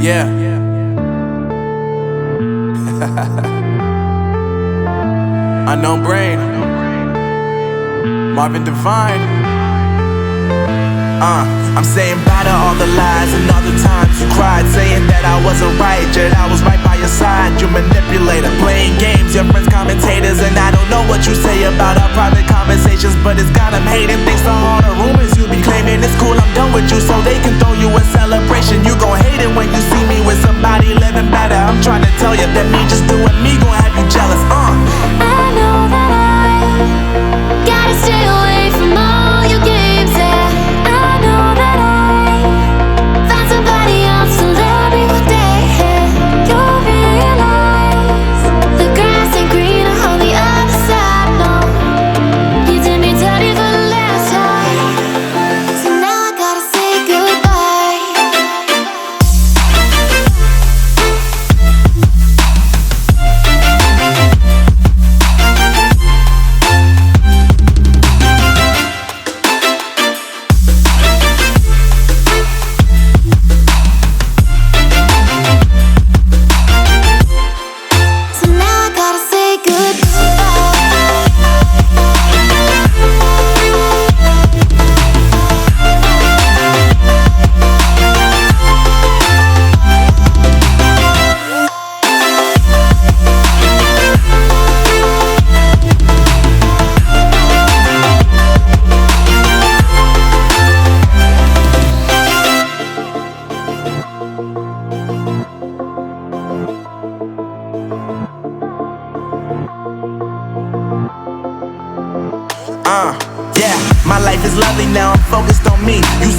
Yeah. Unknown Brain, Marvin Divine. I'm saying bye to all the lies and all the times you cried, saying that I wasn't right, yet I was right by your side. You manipulator, playing games, your friends commentators, and I don't know what you say about our private conversations, but it's got them hating. Thanks to all the rumors you be claiming. It's cool, I'm done with you, so they can throw you a celebration. You gon' hate it when you see me with somebody living better. I'm trying to tell you that me just doing me gon' have you jealous. I know that I gotta stay away from all your games, yeah. I know that I found somebody else to love me one day, yeah. You'll realize the grass ain't greener on the other side, no. You did me dirty for the last time, so now I gotta say goodbye. So now I gotta say Yeah, my life is lovely now, I'm focused on me. You